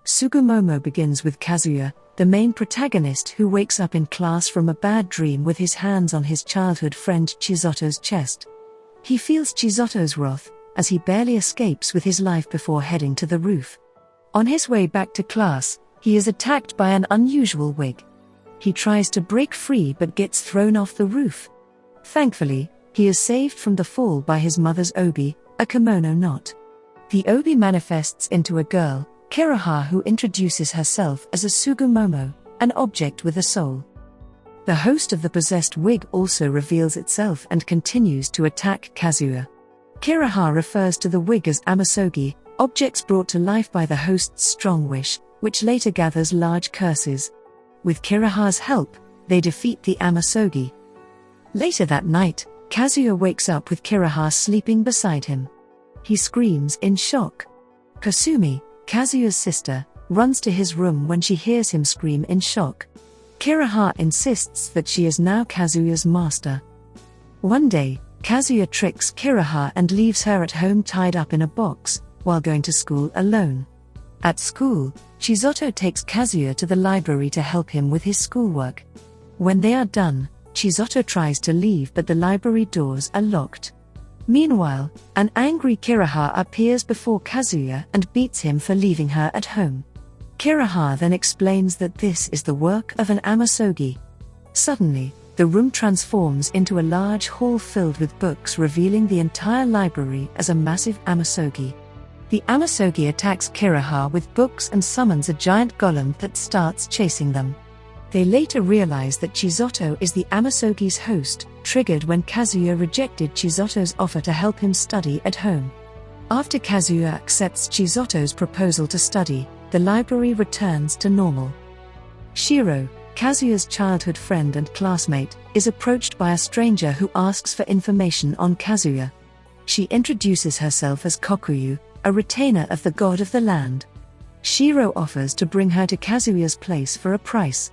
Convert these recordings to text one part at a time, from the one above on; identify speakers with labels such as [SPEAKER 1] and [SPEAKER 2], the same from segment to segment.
[SPEAKER 1] Tsugumomo begins with Kazuya, the main protagonist who wakes up in class from a bad dream with his hands on his childhood friend Chizoto's chest. He feels Chizoto's wrath, as he barely escapes with his life before heading to the roof. On his way back to class, he is attacked by an unusual wig. He tries to break free but gets thrown off the roof. Thankfully, he is saved from the fall by his mother's obi, a kimono knot. The obi manifests into a girl, Kiriha, who introduces herself as a Tsugumomo, an object with a soul. The host of the possessed wig also reveals itself and continues to attack Kazuya. Kiriha refers to the wig as amasogi, objects brought to life by the host's strong wish, which later gathers large curses. With Kiriha's help, they defeat the amasogi. Later that night, Kazuya wakes up with Kiriha sleeping beside him. He screams in shock. Kasumi, Kazuya's sister, runs to his room when she hears him scream in shock. Kiriha insists that she is now Kazuya's master. One day, Kazuya tricks Kiriha and leaves her at home tied up in a box, while going to school alone. At school, Chizoto takes Kazuya to the library to help him with his schoolwork. When they are done, Chizoto tries to leave but the library doors are locked. Meanwhile, an angry Kiriha appears before Kazuya and beats him for leaving her at home. Kiriha then explains that this is the work of an amasogi. Suddenly, the room transforms into a large hall filled with books, revealing the entire library as a massive amasogi. The amasogi attacks Kiriha with books and summons a giant golem that starts chasing them. They later realize that Chizoto is the amasogi's host, triggered when Kazuya rejected Chizoto's offer to help him study at home. After Kazuya accepts Chizoto's proposal to study, the library returns to normal. Shiro, Kazuya's childhood friend and classmate, is approached by a stranger who asks for information on Kazuya. She introduces herself as Kokuyu, a retainer of the god of the land. Shiro offers to bring her to Kazuya's place for a price.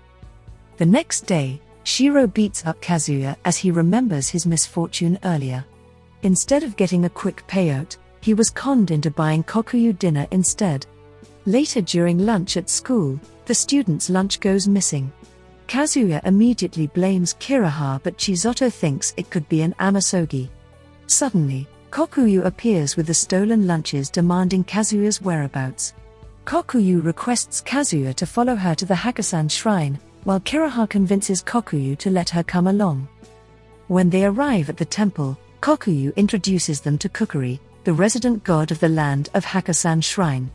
[SPEAKER 1] The next day, Shiro beats up Kazuya as he remembers his misfortune earlier. Instead of getting a quick payout, he was conned into buying Kokuyu dinner instead. Later during lunch at school, the students' lunch goes missing. Kazuya immediately blames Kiriha, but Chizoto thinks it could be an amasogi. Suddenly, Kokuyu appears with the stolen lunches, demanding Kazuya's whereabouts. Kokuyu requests Kazuya to follow her to the Hakusan shrine, while Kiriha convinces Kokuyu to let her come along. When they arrive at the temple, Kokuyu introduces them to Kukuri, the resident god of the land of Hakusan shrine.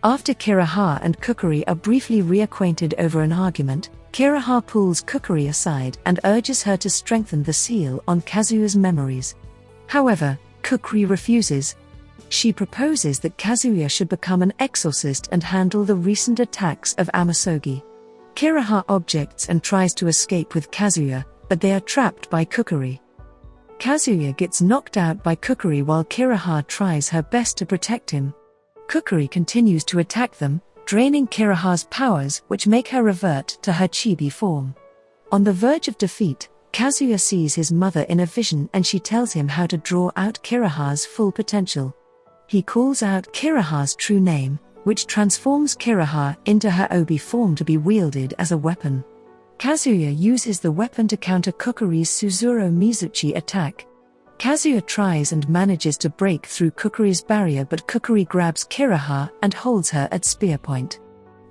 [SPEAKER 1] After Kiriha and Kukuri are briefly reacquainted over an argument, Kiriha pulls Kukuri aside and urges her to strengthen the seal on Kazuya's memories. However, Kukuri refuses. She proposes that Kazuya should become an exorcist and handle the recent attacks of amasogi. Kiriha objects and tries to escape with Kazuya, but they are trapped by Kukuri. Kazuya gets knocked out by Kukuri while Kiriha tries her best to protect him. Kukuri continues to attack them, draining Kiriha's powers, which make her revert to her chibi form. On the verge of defeat, Kazuya sees his mother in a vision and she tells him how to draw out Kiriha's full potential. He calls out Kiriha's true name, which transforms Kiriha into her obi form to be wielded as a weapon. Kazuya uses the weapon to counter Kukuri's Suzuro Mizuchi attack. Kazuya tries and manages to break through Kukuri's barrier, but Kukuri grabs Kiriha and holds her at spear point.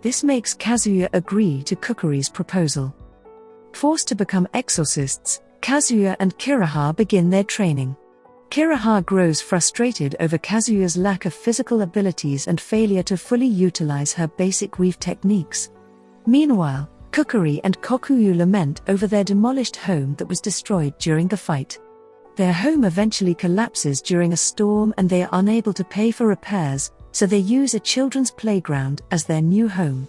[SPEAKER 1] This makes Kazuya agree to Kukuri's proposal. Forced to become exorcists, Kazuya and Kiriha begin their training. Kiriha grows frustrated over Kazuya's lack of physical abilities and failure to fully utilize her basic weave techniques. Meanwhile, Kukuri and Kokuyu lament over their demolished home that was destroyed during the fight. Their home eventually collapses during a storm and they are unable to pay for repairs, so they use a children's playground as their new home.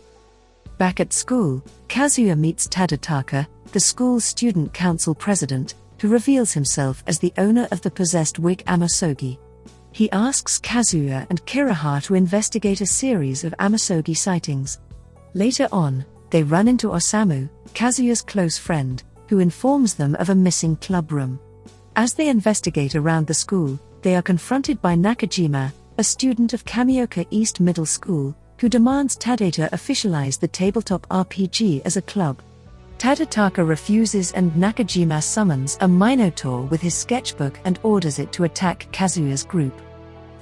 [SPEAKER 1] Back at school, Kazuya meets Tadataka, the school's student council president, who reveals himself as the owner of the possessed wig amasogi. He asks Kazuya and Kiriha to investigate a series of amasogi sightings. Later on, they run into Osamu, Kazuya's close friend, who informs them of a missing club room. As they investigate around the school, they are confronted by Nakajima, a student of Kamioka East Middle School, who demands Tadata officialize the tabletop RPG as a club. Tadataka refuses and Nakajima summons a Minotaur with his sketchbook and orders it to attack Kazuya's group.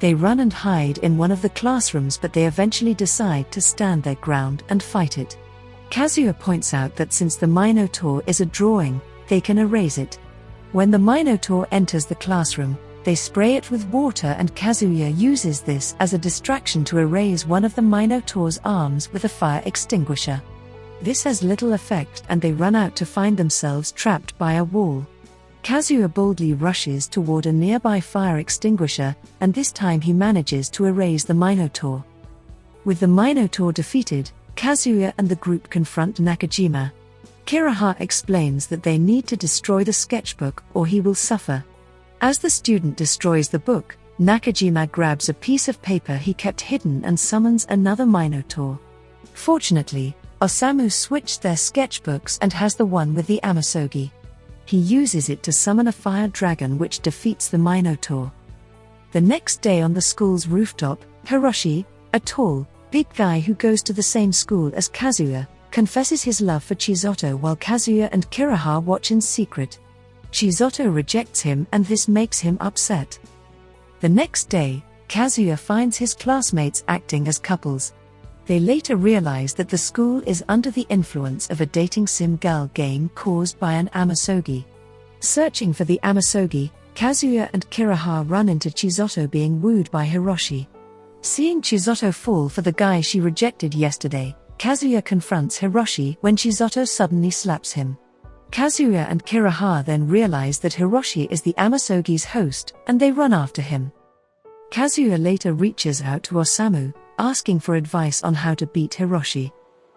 [SPEAKER 1] They run and hide in one of the classrooms, but they eventually decide to stand their ground and fight it. Kazuya points out that since the Minotaur is a drawing, they can erase it. When the Minotaur enters the classroom, they spray it with water, and Kazuya uses this as a distraction to erase one of the Minotaur's arms with a fire extinguisher. This has little effect, and they run out to find themselves trapped by a wall. Kazuya boldly rushes toward a nearby fire extinguisher, and this time he manages to erase the Minotaur. With the Minotaur defeated, Kazuya and the group confront Nakajima. Kiriha explains that they need to destroy the sketchbook or he will suffer. As the student destroys the book, Nakajima grabs a piece of paper he kept hidden and summons another Minotaur. Fortunately, Osamu switched their sketchbooks and has the one with the Amasogi. He uses it to summon a fire dragon which defeats the Minotaur. The next day on the school's rooftop, Hiroshi, a tall, big guy who goes to the same school as Kazuya, confesses his love for Chizoto while Kazuya and Kiriha watch in secret. Chizoto rejects him and this makes him upset. The next day, Kazuya finds his classmates acting as couples. They later realize that the school is under the influence of a dating sim gal game caused by an Amasogi. Searching for the Amasogi, Kazuya and Kiriha run into Chizoto being wooed by Hiroshi. Seeing Chizoto fall for the guy she rejected yesterday, Kazuya confronts Hiroshi when Chizoto suddenly slaps him. Kazuya and Kiriha then realize that Hiroshi is the Amasogi's host, and they run after him. Kazuya later reaches out to Osamu, asking for advice on how to beat Hiroshi.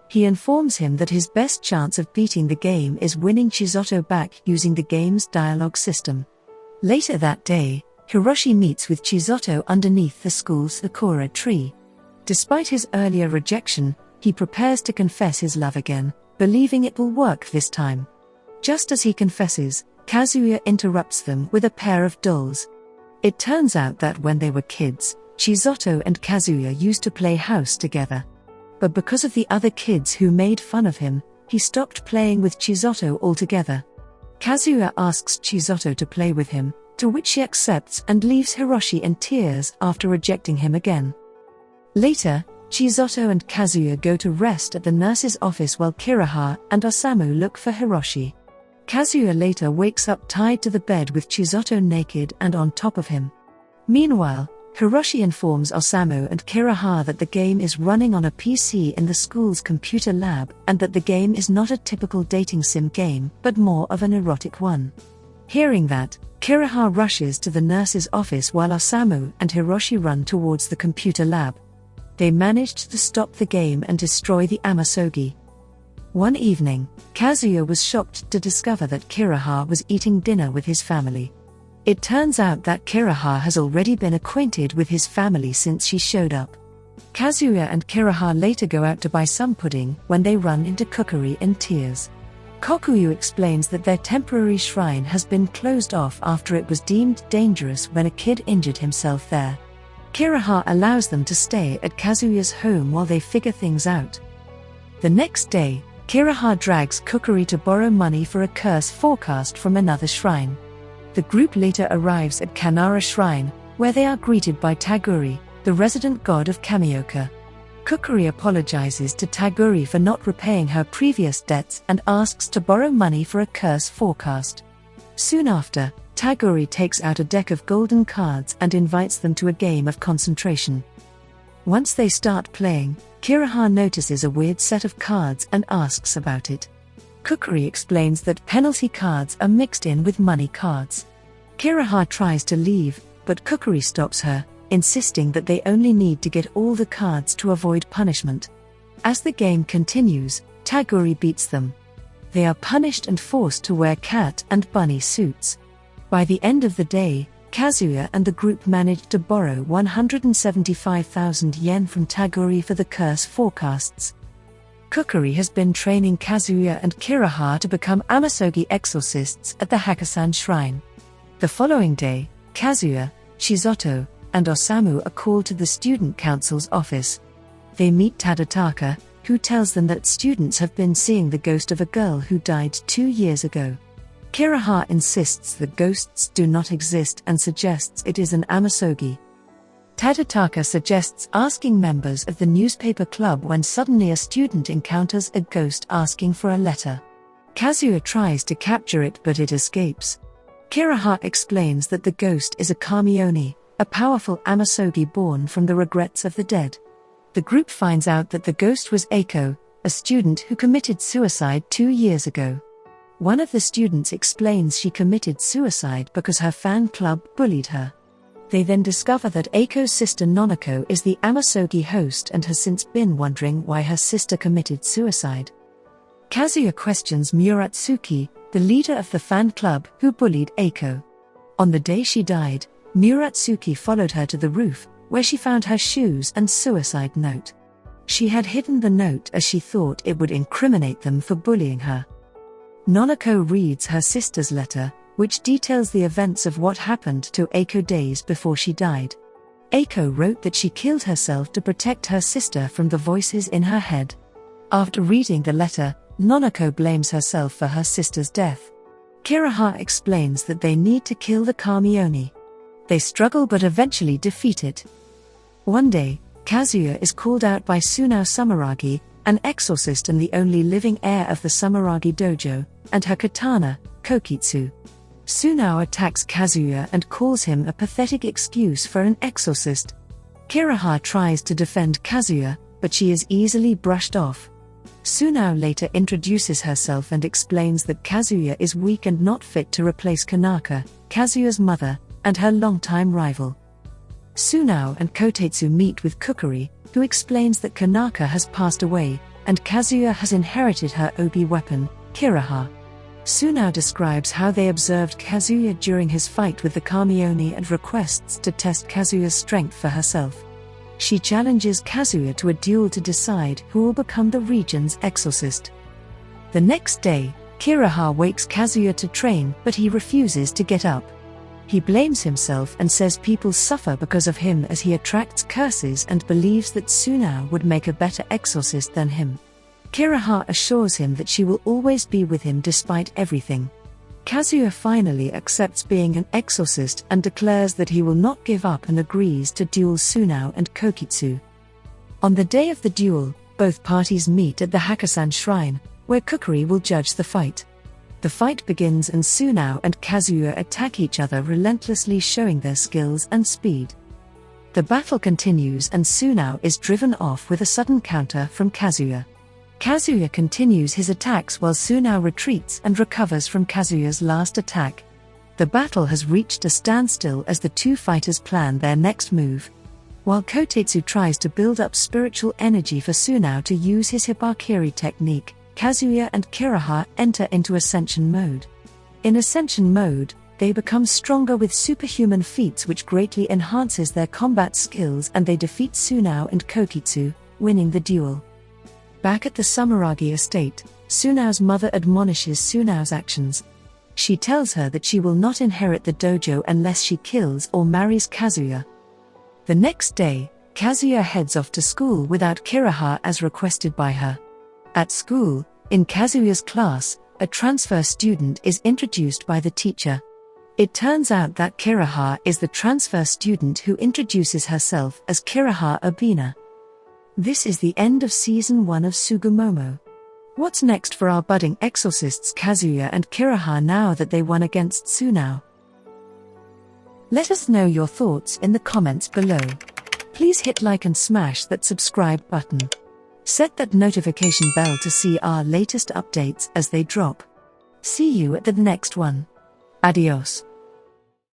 [SPEAKER 1] He informs him that his best chance of beating the game is winning Chizoto back using the game's dialogue system. Later that day, Hiroshi meets with Chizoto underneath the school's sakura tree. Despite his earlier rejection, he prepares to confess his love again, believing it will work this time. Just as he confesses, Kazuya interrupts them with a pair of dolls. It turns out that when they were kids, Chizoto and Kazuya used to play house together. But because of the other kids who made fun of him, he stopped playing with Chizoto altogether. Kazuya asks Chizoto to play with him, to which she accepts and leaves Hiroshi in tears after rejecting him again. Later, Chizoto and Kazuya go to rest at the nurse's office while Kiriha and Osamu look for Hiroshi. Kazuya later wakes up tied to the bed with Chizoto naked and on top of him. Meanwhile, Hiroshi informs Osamu and Kiriha that the game is running on a PC in the school's computer lab and that the game is not a typical dating sim game but more of an erotic one. Hearing that, Kiriha rushes to the nurse's office while Osamu and Hiroshi run towards the computer lab. They managed to stop the game and destroy the Amasogi. One evening, Kazuya was shocked to discover that Kiriha was eating dinner with his family. It turns out that Kiriha has already been acquainted with his family since she showed up. Kazuya and Kiriha later go out to buy some pudding when they run into Kukuri in tears. Kokuyu explains that their temporary shrine has been closed off after it was deemed dangerous when a kid injured himself there. Kiriha allows them to stay at Kazuya's home while they figure things out. The next day, Kiriha drags Kukuri to borrow money for a curse forecast from another shrine. The group later arrives at Kanara Shrine, where they are greeted by Taguri, the resident god of Kamioka. Kukuri apologizes to Taguri for not repaying her previous debts and asks to borrow money for a curse forecast. Soon after, Taguri takes out a deck of golden cards and invites them to a game of concentration. Once they start playing, Kiriha notices a weird set of cards and asks about it. Kukuri explains that penalty cards are mixed in with money cards. Kiriha tries to leave, but Kukuri stops her, insisting that they only need to get all the cards to avoid punishment. As the game continues, Taguri beats them. They are punished and forced to wear cat and bunny suits. By the end of the day, Kazuya and the group managed to borrow 175,000 yen from Taguri for the curse forecasts. Kukuri has been training Kazuya and Kiriha to become Amasogi exorcists at the Hakusan Shrine. The following day, Kazuya, Chizoto, and Osamu are called to the student council's office. They meet Tadataka, who tells them that students have been seeing the ghost of a girl who died 2 years ago. Kiriha insists that ghosts do not exist and suggests it is an amasogi. Tadataka suggests asking members of the newspaper club when suddenly a student encounters a ghost asking for a letter. Kazuya tries to capture it but it escapes. Kiriha explains that the ghost is a kamioni, a powerful amasogi born from the regrets of the dead. The group finds out that the ghost was Eiko, a student who committed suicide 2 years ago. One of the students explains she committed suicide because her fan club bullied her. They then discover that Eiko's sister Nonoko is the amasogi host and has since been wondering why her sister committed suicide. Kazuya questions Muratsuki, the leader of the fan club who bullied Eiko. On the day she died, Muratsuki followed her to the roof, where she found her shoes and suicide note. She had hidden the note as she thought it would incriminate them for bullying her. Nonoko reads her sister's letter, which details the events of what happened to Eiko days before she died. Eiko wrote that she killed herself to protect her sister from the voices in her head. After reading the letter, Nonoko blames herself for her sister's death. Kiriha explains that they need to kill the kamioni. They struggle but eventually defeat it. One day, Kazuya is called out by Tsunao Sumeragi, an exorcist and the only living heir of the Sumeragi dojo, and her katana, Kokitsu. Tsunao attacks Kazuya and calls him a pathetic excuse for an exorcist. Kiriha tries to defend Kazuya, but she is easily brushed off. Tsunao later introduces herself and explains that Kazuya is weak and not fit to replace Kanaka, Kazuya's mother, and her longtime rival. Tsunao and Kotetsu meet with Kukuri, who explains that Kanaka has passed away, and Kazuya has inherited her obi weapon, Kiriha. Tsunao describes how they observed Kazuya during his fight with the kamioni and requests to test Kazuya's strength for herself. She challenges Kazuya to a duel to decide who will become the region's exorcist. The next day, Kiriha wakes Kazuya to train but he refuses to get up. He blames himself and says people suffer because of him as he attracts curses and believes that Tsunao would make a better exorcist than him. Kiriha assures him that she will always be with him despite everything. Kazuya finally accepts being an exorcist and declares that he will not give up and agrees to duel Tsunao and Kokitsu. On the day of the duel, both parties meet at the Hakusan Shrine, where Kukuri will judge the fight. The fight begins and Tsunao and Kazuya attack each other relentlessly, showing their skills and speed. The battle continues and Tsunao is driven off with a sudden counter from Kazuya. Kazuya continues his attacks while Tsunao retreats and recovers from Kazuya's last attack. The battle has reached a standstill as the two fighters plan their next move. While Kotetsu tries to build up spiritual energy for Tsunao to use his Hibakiri technique, Kazuya and Kiriha enter into Ascension mode. In Ascension mode, they become stronger with superhuman feats which greatly enhances their combat skills, and they defeat Tsunao and Kokitsu, winning the duel. Back at the Sumeragi estate, Tsunao's mother admonishes Tsunao's actions. She tells her that she will not inherit the dojo unless she kills or marries Kazuya. The next day, Kazuya heads off to school without Kiriha as requested by her. At school, in Kazuya's class, a transfer student is introduced by the teacher. It turns out that Kiriha is the transfer student who introduces herself as Kiriha Abina. This is the end of Season 1 of Tsugumomo. What's next for our budding exorcists Kazuya and Kiriha now that they won against Tsunao? Let us know your thoughts in the comments below. Please hit like and smash that subscribe button. Set that notification bell to see our latest updates as they drop. See you at the next one. Adios.